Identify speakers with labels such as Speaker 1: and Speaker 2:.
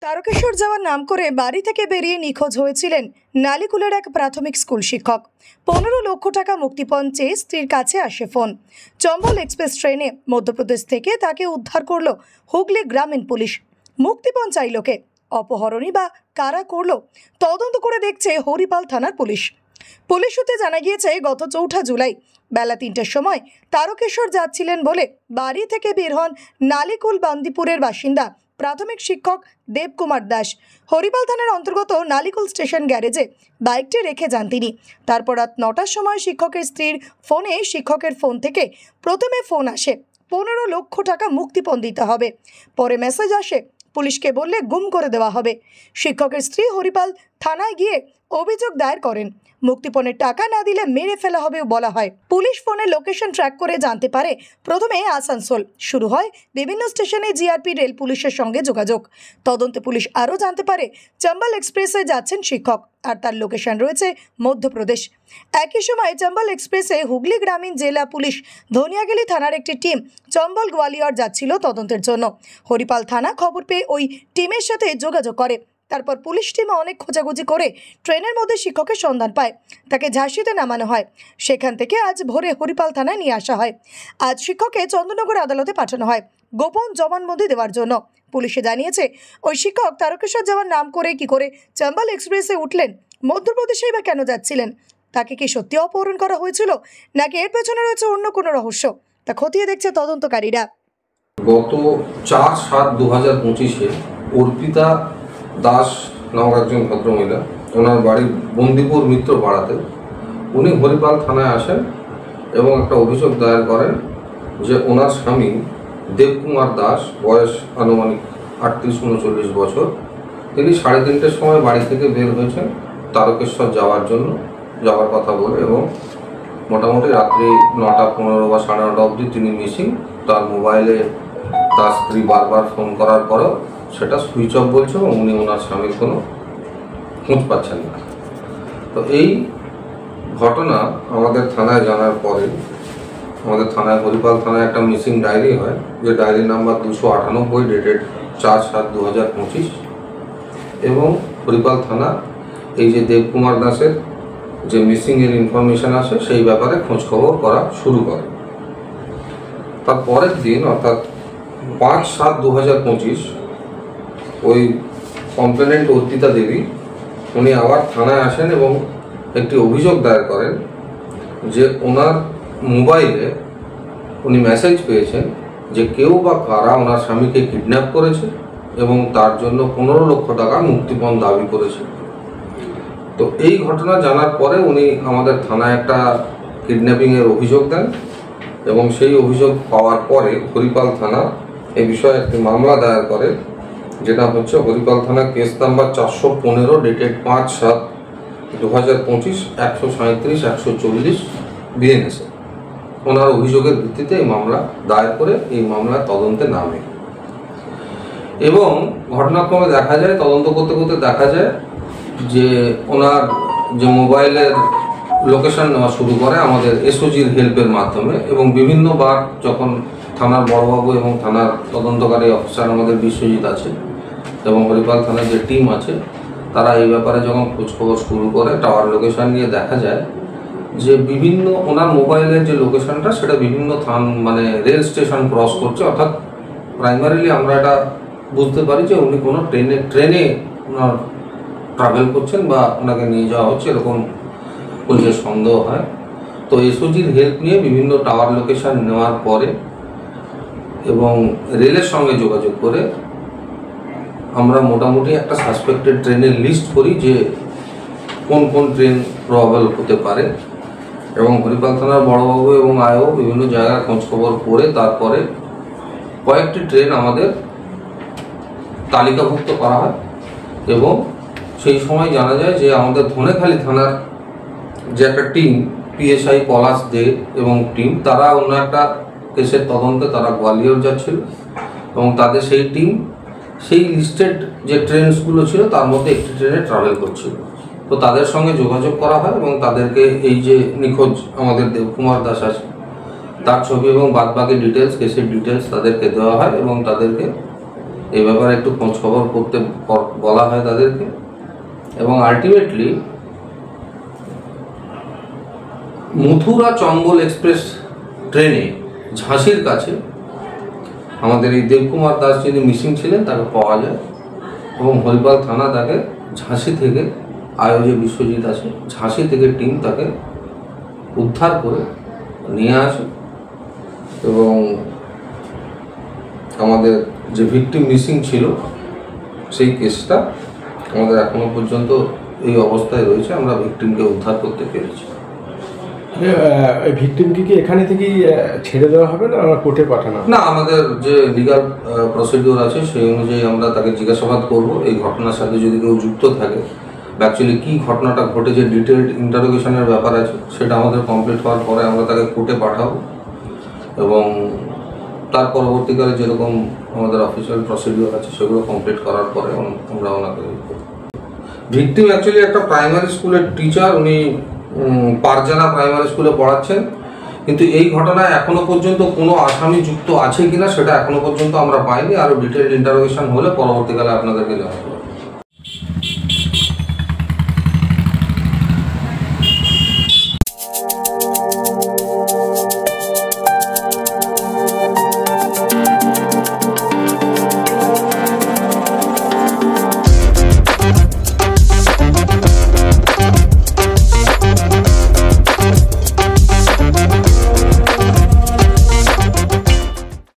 Speaker 1: তারকেশ্বর যাওয়ার নাম করে বাড়ি থেকে বেরিয়ে নিখোঁজ হয়েছিলেন নালিকুলের এক প্রাথমিক স্কুল শিক্ষক। 15 লক্ষ টাকা মুক্তিপণ চেয়ে স্ত্রীর কাছে আসে ফোন। চম্বল এক্সপ্রেস ট্রেনে মধ্যপ্রদেশ থেকে তাকে উদ্ধার করল হুগলি গ্রামীণ পুলিশ। মুক্তিপণ চাইল কে, অপহরণই বা কারা করলো, তদন্ত করে দেখছে হরিপাল থানার পুলিশ। পুলিশ সূত্রে জানা গিয়েছে, গত 4 জুলাই বেলা 3টার সময় তারকেশ্বর যাচ্ছিলেন বলে বাড়ি থেকে বের হন নালিকুল বান্দিপুরের বাসিন্দা প্রাথমিক শিক্ষক দেবকুমার দাস। হরিপাল থানার অন্তর্গত নালিকুল স্টেশন গ্যারেজে বাইকটি রেখে যান তিনি। তারপর রাত 9টার সময় শিক্ষকের স্ত্রীর ফোনে শিক্ষকের ফোন থেকে প্রথমে ফোন আসে 15 লক্ষ টাকা মুক্তিপণ দিতে হবে। পরে মেসেজ আসে পুলিশকে বললে গুম করে দেওয়া হবে। শিক্ষকের স্ত্রী হরিপাল থানায় গিয়ে অভিযোগ দায়ের করেন। মুক্তিপণের টাকা না দিলে মেরে ফেলা হবে বলা হয়। পুলিশ ফোনের লোকেশন ট্র্যাক করে জানতে পারে প্রথমে আসানসোল। শুরু হয় বিভিন্ন স্টেশনে জিআরপি রেল পুলিশের সঙ্গে যোগাযোগ। তদন্তে পুলিশ আরও জানতে পারে চম্বল এক্সপ্রেসে যাচ্ছেন শিক্ষক, আর তার লোকেশন রয়েছে মধ্যপ্রদেশ। একই সময় চম্বল এক্সপ্রেসে হুগলি গ্রামীণ জেলা পুলিশ ধনিয়াগিলি থানার একটি টিম চম্বল গোয়ালিয়র যাচ্ছিল তদন্তের জন্য। হরিপাল থানা খবর পেয়ে ওই টিমের সাথে যোগাযোগ করে। তারপর পুলিশ টিম অনেক খোঁজাখুঁজি করে ট্রেনের মধ্যে শিক্ষকের সন্ধান পায়। তাকে ঝাঁসিতে নামানো হয়। সেখান থেকে আজ ভোরে হরিপাল থানায় নিয়ে আসা হয়। আজ শিক্ষককে চন্দননগর আদালতে পাঠানো হয় গোপন জবানবন্দি দেওয়ার জন্য। পুলিশে জানিয়েছে, ওই শিক্ষক তারকেশ্বর যাওয়ার নাম করে কি করে চম্বল এক্সপ্রেসে উঠলেন, মধ্যপ্রদেশেই বা কেন যাচ্ছিলেন, তাকে কি সত্যি অপহরণ করা হয়েছিল নাকি এর পেছনে রয়েছে অন্য কোনো রহস্য, তা খতিয়ে দেখছে তদন্তকারীরা।
Speaker 2: গত 4/7/2025-এ অর্পিতা দাস নামক একজন ভদ্রমহিলা, ওনার বাড়ি বন্দিপুর মিত্র পাড়াতে, উনি হরিপাল থানায় আসেন এবং একটা অভিযোগ দায়ের করেন যে ওনার স্বামী দেবকুমার দাস, বয়স আনুমানিক 38-39 বছর, তিনি 3:30টার সময় বাড়ি থেকে বের হয়েছেন তারকেশ্বর যাওয়ার কথা বলে, এবং মোটামুটি রাত্রি 9:15 বা 9:30 অবধি তিনি মিসিং। তার মোবাইলে তার স্ত্রী বারবার ফোন করার পরেও সেটা সুইচ অফ বলছে এবং উনি ওনার স্বামীর কোনো খোঁজ পাচ্ছেন না। তো এই ঘটনা আমাদের থানায় জানার পরে আমাদের থানায়, হরিপাল থানায় একটা মিসিং ডায়েরি হয়, যে ডায়েরি নাম্বার 298, ডেটেড 4/7/2025, এবং হরিপাল থানা এই যে দেবকুমার দাসের যে মিসিংয়ের ইনফরমেশান আসে সেই ব্যাপারে খোঁজখবর করা শুরু করে। তার পরের দিন অর্থাৎ 5/7/2025 ওই কমপ্লেনেন্ট অর্পিতা দেবী উনি আবার থানায় আসেন এবং একটি অভিযোগ দায়ের করেন যে ওনার মোবাইলে উনি মেসেজ পেয়েছেন যে কেউ বা কারা ওনার স্বামীকে কিডন্যাপ করেছে এবং তার জন্য 15 লক্ষ টাকা মুক্তিপণ দাবি করেছে। তো এই ঘটনা জানার পরে উনি আমাদের থানায় একটা কিডন্যাপিংয়ের অভিযোগ দেন, এবং সেই অভিযোগ পাওয়ার পরে হরিপাল থানা এই বিষয়ে একটি মামলা দায়ের করে, যেটা হচ্ছে হরিপাল থানা কেস নাম্বার 415, ডেটেড 5/7/2025, 137-140 বিএনএসে। ওনার অভিযোগের ভিত্তিতে এই মামলা দায়ের করে এই মামলার তদন্তে নামে, এবং ঘটনাক্রমে দেখা যায়, তদন্ত করতে করতে দেখা যায় যে ওনার যে মোবাইলের লোকেশন নেওয়া শুরু করে আমাদের এসওজির হেল্পের মাধ্যমে, এবং বিভিন্নবার যখন থানার বড়বাবু এবং থানার তদন্তকারী অফিসার আমাদের বিশ্বজিৎ আছে এবং হরিপাল থানার যে টিম আছে, তারা এই ব্যাপারে যখন খোঁজখবর শুরু করে টাওয়ার লোকেশন নিয়ে দেখা যায় যে বিভিন্ন ওনার মোবাইলের যে লোকেশনটা সেটা বিভিন্ন রেল স্টেশন ক্রস করছে। অর্থাৎ প্রাইমারিলি আমরা এটা বুঝতে পারি যে উনি কোনো ট্রেনে ওনার ট্রাভেল করছেন বা ওনাকে নিয়ে যাওয়া হচ্ছে, এরকম পুলিশের সন্দেহ হয়। তো এসওজির হেল্প নিয়ে বিভিন্ন টাওয়ার লোকেশন নেওয়ার পরে এবং রেলের সঙ্গে যোগাযোগ করে আমরা মোটামুটি একটা সাসপেক্টেড ট্রেনের লিস্ট করি যে কোন কোন ট্রেন প্রবাবল হতে পারে, এবং হরিপাল থানার বড়বাবু এবং আয়ও বিভিন্ন জায়গায় খোঁজখবর করে তারপরে কয়েকটি ট্রেন আমাদের তালিকাভুক্ত করা হয়, এবং সেই সময় জানা যায় যে আমাদের ধনেখালি থানার যে একটা টিম, পিএসআই পলাশ দে এবং টিম, তারা অন্য একটা কেসের তদন্তে তারা গোয়ালিয়র যাচ্ছিল, এবং তাদের সেই টিম সেই লিস্টেড যে ট্রেনসগুলো ছিল তার মধ্যে একটি ট্রেনে ট্রাভেল করছিল। তো তাদের সঙ্গে যোগাযোগ করা হয় এবং তাদেরকে এই যে নিখোঁজ আমাদের দেবকুমার দাস আছে তার ছবি এবং বাদবাকি ডিটেলস, কেসের ডিটেলস তাদেরকে দেওয়া হয়, এবং তাদেরকে এই ব্যাপারে একটু খোঁজ খবর করতে বলা হয় তাদেরকে, এবং আলটিমেটলি মথুরা চম্বল এক্সপ্রেস ট্রেনে ঝাঁসির কাছে আমাদের এই দেবকুমার দাস যিনি মিসিং ছিলেন তাকে পাওয়া যায়, এবং হরিপাল থানা তাকে ঝাঁসি থেকে, আয়োজে বিশ্বজিৎ আছে, ঝাঁসি থেকে টিম তাকে উদ্ধার করে নিয়ে আসে, এবং আমাদের যে ভিকটিম মিসিং ছিল সেই কেসটা আমাদের এখনো পর্যন্ত এই অবস্থায় রয়েছে, আমরা ভিকটিমকে উদ্ধার করতে পেরেছি।
Speaker 3: ভিকটিমকে কি এখানে থেকেই ছেড়ে দেওয়া হবে না কোর্টে পাঠানো?
Speaker 2: না, আমাদের যে লিগাল প্রসিডিওর আছে সেই অনুযায়ী আমরা তাকে জিজ্ঞাসাবাদ করব। এই ঘটনার সাথে যদি কেউ যুক্ত থাকে, অ্যাকচুয়ালি কী ঘটনাটা ঘটেছে, ডিটেলড ইন্টারোগেশনের ব্যাপার আছে, সেটা আমাদের কমপ্লিট হওয়ার পরে আমরা তাকে কোর্টে পাঠাবো, এবং তার পরবর্তীকালে যেরকম আমাদের অফিসিয়াল প্রসিডিওর আছে সেগুলো কমপ্লিট করার পরে আমরা ওনাকে ভিকটিম অ্যাকচুয়ালি একটা প্রাইমারি স্কুলের টিচার, উনি পারজানা প্রাইমারি স্কুলে পড়াচ্ছেন, কিন্তু এই ঘটনায় এখনো পর্যন্ত কোনো আসামি যুক্ত আছে কিনা সেটা এখনো পর্যন্ত আমরা পাইনি। আরও ডিটেলড ইন্টারোগেশন হলে পরবর্তীকালে আপনাদেরকে জানাবো।